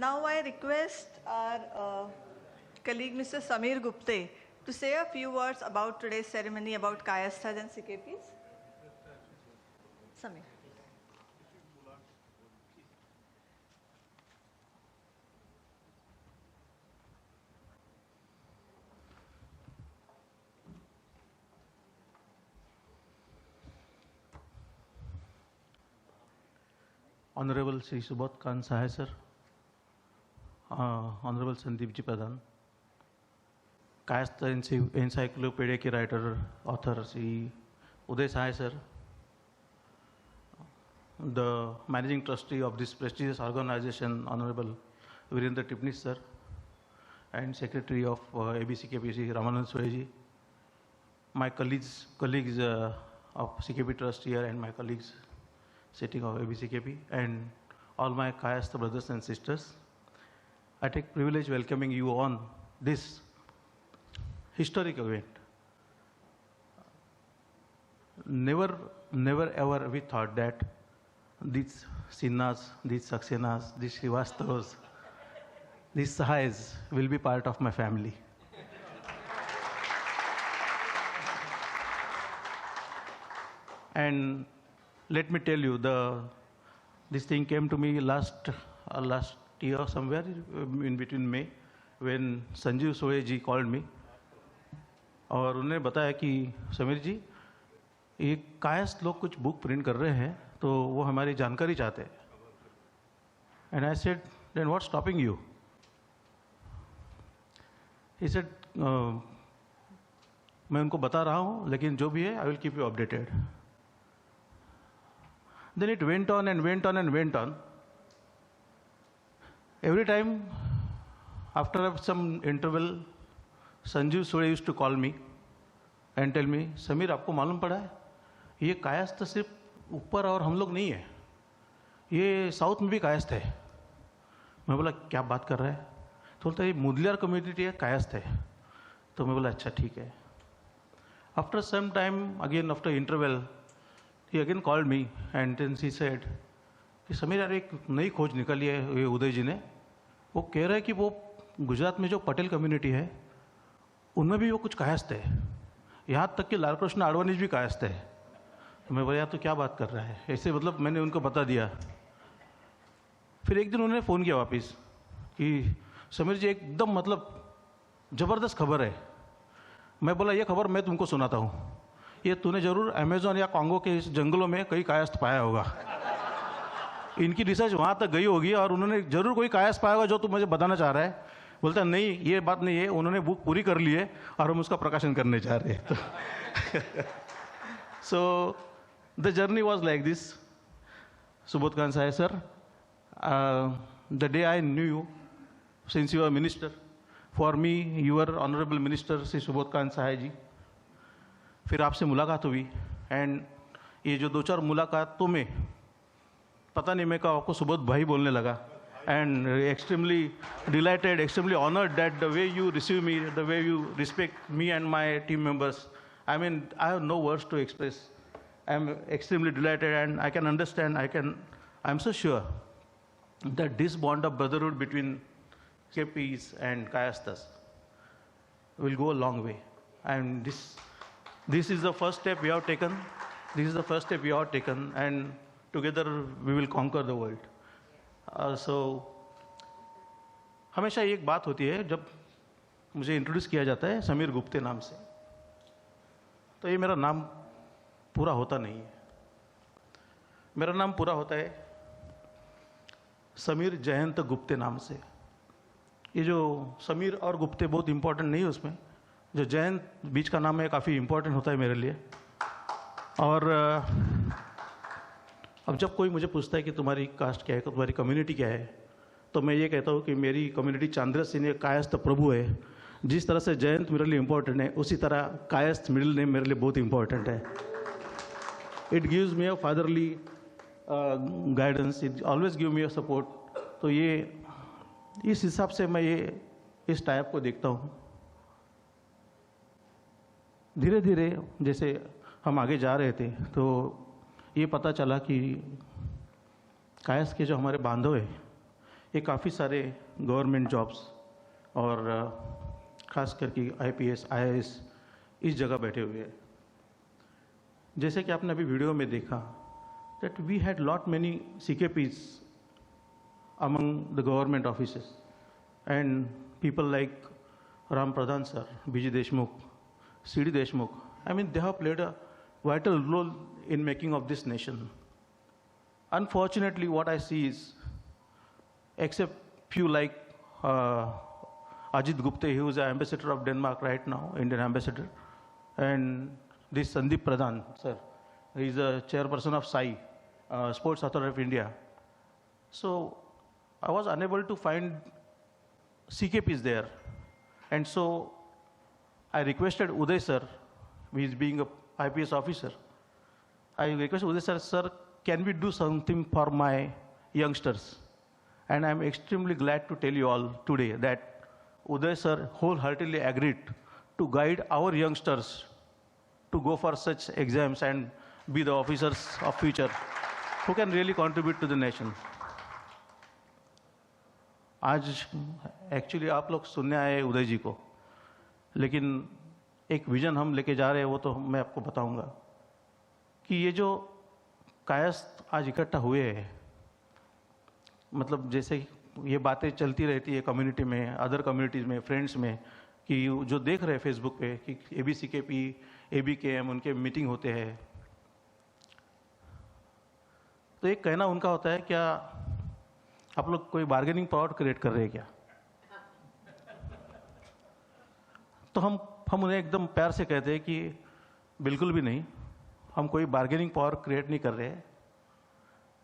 Now I request our colleague Mr. Samir Gupte to say a few words about today's ceremony about Kayasthas and CKPs. Samir. Honorable Sri Subodh Khan Sahay sir, Honorable Sandeep Ji Pradhan, Kayastha Encyclopedia के writer author Sri Uday Sahay sir, the managing trustee of this prestigious organization Honorable Virendra Tipnis sir, and secretary of ABCKP Ramanand Soya ji, my colleagues of CKP trust here and my colleagues sitting of ABCKP, and all my Kayastha brothers and sisters. I take privilege welcoming you on this historic event. Never ever we thought that these Sinhas, these Saksenas, these Srivastavas, these Sahais will be part of my family. And let me tell you, this thing came to me last year somewhere in between May, when Sanjeev Soya ji called me और उन्होंने बताया कि समीर जी ये कायस्थ लोग कुछ book print कर रहे हैं तो वो हमारी जानकारी चाहते हैं. And I said then what's stopping you. He said मैं उनको बता रहा हूँ लेकिन जो भी है I will keep you updated. Then it went on and went on and went on. Every time, after some interval, Sanjeev Soya used to call me and tell me, Sameer आपको मालूम पड़ा है ये कायस्थ सिर्फ ऊपर और हम लोग नहीं है, ये साउथ में भी कायस्थ है. मैं बोला क्या बात कर रहा है. तो बोलता है ये मुदलियार कम्युनिटी है, कायस्थ है. तो मैं बोला अच्छा ठीक है. After some time again after interval he again called me and then she said कि समीर यार एक नई खोज निकली है ये उदय जी ने. वो कह रहे हैं कि वो गुजरात में जो पटेल कम्युनिटी है उनमें भी वो कुछ कायस्थ है, यहाँ तक कि लाल कृष्ण आडवाणी भी कायस्थ है. तो मैं बोला यार तो क्या बात कर रहा है. ऐसे मतलब मैंने उनको बता दिया. फिर एक दिन उन्होंने फ़ोन किया वापस कि समीर जी एकदम मतलब ज़बरदस्त खबर है. मैं बोला ये खबर मैं तुमको सुनाता हूँ. ये तूने जरूर अमेज़न या कॉन्गो के इस जंगलों में कई कायस्थ पाया होगा. इनकी रिसर्च वहाँ तक गई होगी और उन्होंने जरूर कोई कायस्थ पाया होगा जो तू मुझे बताना चाह रहा है. बोलता नहीं ये बात नहीं है, उन्होंने बुक पूरी कर ली है और हम उसका प्रकाशन करने जा रहे हैं. So the journey was like this. Subodh Khan साहे sir, the day I knew you since you are minister, for me your honourable minister Shri Subodh Khan साहे जी. फिर आपसे मुलाकात हुई एंड ये जो दो चार मुलाकातों में पता नहीं मैं कहा आपको सुबोध भाई बोलने लगा. And extremely delighted, extremely honoured that the way you receive me, the way you respect me and my team members. I mean I have no words to express. I am extremely delighted and I can understand, I am so sure that this bond of brotherhood between KPs and Kayasthas will go a long way. And this is the first step we have taken. This is the first step we have taken, and together we will conquer the world. So, हमेशा एक बात होती है जब मुझे introduce किया जाता है समीर गुप्ते नाम से, तो ये मेरा नाम पूरा होता नहीं है. मेरा नाम पूरा होता है समीर जयंत गुप्ते नाम से. ये जो समीर और गुप्ते बहुत इंपॉर्टेंट नहीं है, उसमें जो जयंत बीच का नाम है काफ़ी इम्पोर्टेंट होता है मेरे लिए. और अब जब कोई मुझे पूछता है कि तुम्हारी कास्ट क्या है, तुम्हारी कम्युनिटी क्या है, तो मैं ये कहता हूँ कि मेरी कम्युनिटी चांद्र सिंह कायस्थ प्रभु है. जिस तरह से जयंत मेरे लिए इम्पोर्टेंट है, उसी तरह कायस्थ मिडिल नेम मेरे लिए बहुत इम्पोर्टेंट है. It gives me a fatherly guidance, it always give me a support. तो ये इस हिसाब से मैं ये इस टाइप को देखता हूँ. धीरे धीरे जैसे हम आगे जा रहे थे तो ये पता चला कि कायस्थ के जो हमारे बांधव हैं ये काफ़ी सारे गवर्नमेंट जॉब्स और ख़ास करके IPS IAS इस जगह बैठे हुए हैं। जैसे कि आपने अभी वीडियो में देखा that we had lot many CKPs among the government offices and people like Ram Pradhan sir, BG Deshmukh, CD Deshmukh. I mean, they have played a vital role in making of this nation. Unfortunately, what I see is, except few like Ajit Gupte, who is the ambassador of Denmark right now, Indian ambassador, and this Sandeep Pradhan, sir, he is the chairperson of SAI, Sports Authority of India. So I was unable to find CKPs there. And so I requested Uday sir, who is being a IPS officer. I requested Uday sir, sir, can we do something for my youngsters? And I'm extremely glad to tell you all today that Uday sir wholeheartedly agreed to guide our youngsters to go for such exams and be the officers of future who can really contribute to the nation. आज actually आप लोग सुनने आए उदय जी को, लेकिन एक vision हम लेके जा रहे हैं, वो तो मैं आपको बताऊंगा कि ये जो कायस्थ आज इकट्ठा हुए हैं, मतलब जैसे ये बातें चलती रहती है कम्युनिटी में, अदर कम्युनिटीज़ में, फ्रेंड्स में, कि जो देख रहे हैं फेसबुक पे कि ABCKP, ABKM उनके मीटिंग होते हैं, तो एक कहना उनका होता है, क्या आप लोग कोई बार्गेनिंग पावर क्रिएट कर रहे हैं क्या? तो हम उन्हें एकदम प्यार से कहते हैं कि बिल्कुल भी नहीं, हम कोई बार्गेनिंग पावर क्रिएट नहीं कर रहे हैं।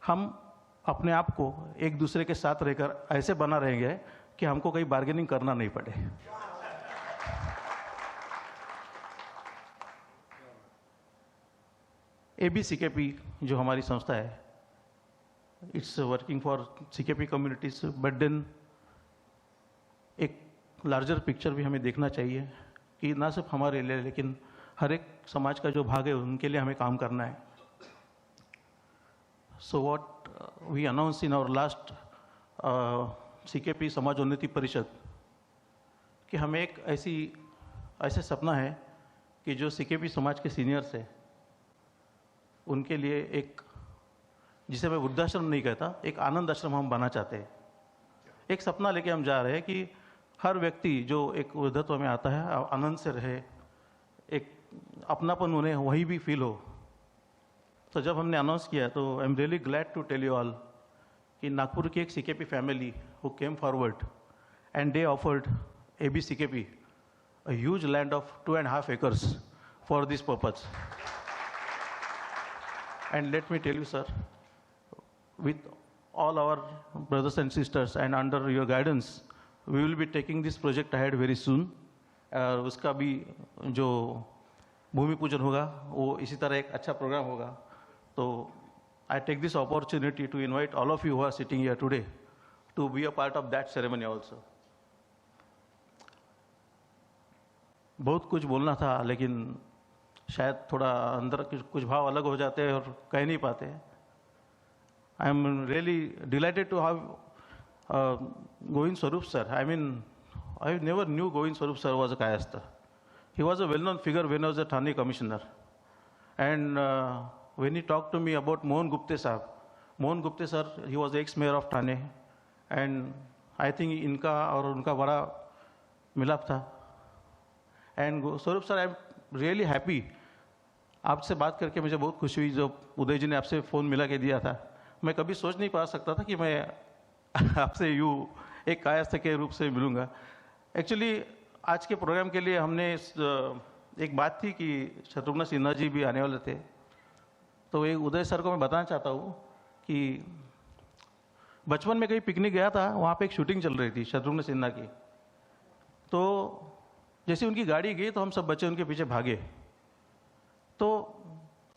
हम अपने आप को एक दूसरे के साथ रहकर ऐसे बना रहेंगे कि हमको कहीं बार्गेनिंग करना नहीं पड़े। ABCKP जो हमारी संस्था है, it's working for CKP communities, but then एक लार्जर पिक्चर भी हमें देखना चाहिए कि ना सिर्फ हमारे लिए लेकिन हर एक समाज का जो भाग है उनके लिए हमें काम करना है। So what we announce in our last CKP Samajonnati Parishad कि हमें एक ऐसे सपना है कि जो CKP समाज के सीनियर्स है उनके लिए एक, जिसे मैं वृद्धाश्रम नहीं कहता, एक आनंद आश्रम हम बना चाहते हैं। एक सपना लेके हम जा रहे हैं कि हर व्यक्ति जो एक वृद्धत्व में आता है आनंद से रहे, एक अपनापन उन्हें वही भी फील हो। तो जब हमने अनाउंस किया तो I am really glad to tell you all कि नागपुर की एक CKP family who came forward and they offered ABCKP a huge land of 2.5 acres for this purpose. And let me tell you, sir, with all our brothers and sisters and under your guidance, we will be taking this project ahead very soon. उसका भी जो भूमि पूजन होगा वो इसी तरह एक अच्छा प्रोग्राम होगा। तो I take this opportunity to invite all of you who are sitting here today to be a part of that ceremony also. बहुत कुछ बोलना था लेकिन शायद थोड़ा अंदर कुछ भाव अलग हो जाते हैं और कह नहीं पाते। I am really delighted to have Govind Swarup sir. I mean I never knew Govind Swarup sir was a Kayastha. He was a well known figure when was a Thane commissioner and when he talk to me about Mohan Gupte साहब, Mohan Gupte sir he was ex mayor of Thane and I think इनका और उनका बड़ा मिलाप था। And Swarup sir I am really happy, आपसे बात करके मुझे बहुत खुशी हुई। जो उदय जी ने आपसे फ़ोन मिला के दिया था, मैं कभी सोच नहीं पा सकता था कि मैं आपसे यूँ एक कायस्थ के रूप से मिलूँगा। एक्चुअली आज के प्रोग्राम के लिए हमने एक बात थी कि शत्रुघ्न सिन्हा जी भी आने वाले थे, तो एक उदय सर को मैं बताना चाहता हूँ कि बचपन में कहीं पिकनिक गया था, वहाँ पे एक शूटिंग चल रही थी शत्रुघ्न सिन्हा की। तो जैसे उनकी गाड़ी गई तो हम सब बच्चे उनके पीछे भागे। तो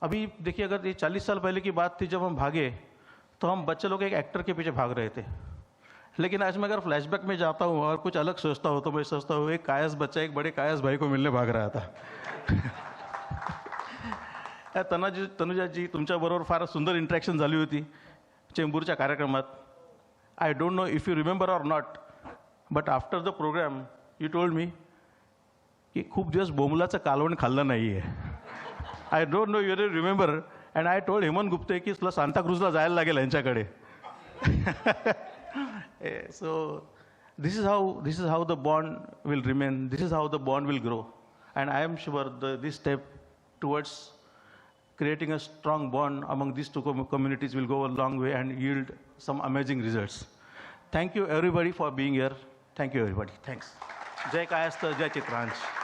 अभी देखिए, अगर ये 40 साल पहले की बात थी जब हम भागे, तो हम बच्चे लोग एक एक्टर के पीछे भाग रहे थे। लेकिन आज मैं अगर फ्लैशबैक में जाता हूँ और कुछ अलग सोचता हूँ तो मैं सोचता हूँ एक कायस्थ बच्चा एक बड़े कायस्थ भाई को मिलने भाग रहा था। तनुजा जी तुमच्याबरोबर फार सुंदर इंटरॅक्शन झाली होती चेंबूरच्या कार्यक्रमात। I don't know if you remember or not, but after the program, you told me की खूप दिवस बोमलाचं कालवण खाल्लं नाही आहे. I don't know you remember, and I told Hemant Gupte की तुला सांताक्रूजला जायला लागेल यांच्याकडे. So this is how the bond will remain. This is how the bond will grow, and I am sure this step towards creating a strong bond among these two communities will go a long way and yield some amazing results. Thank you everybody for being here. Thank you everybody. Thanks. Jai Kayastha, Jai Chitransh.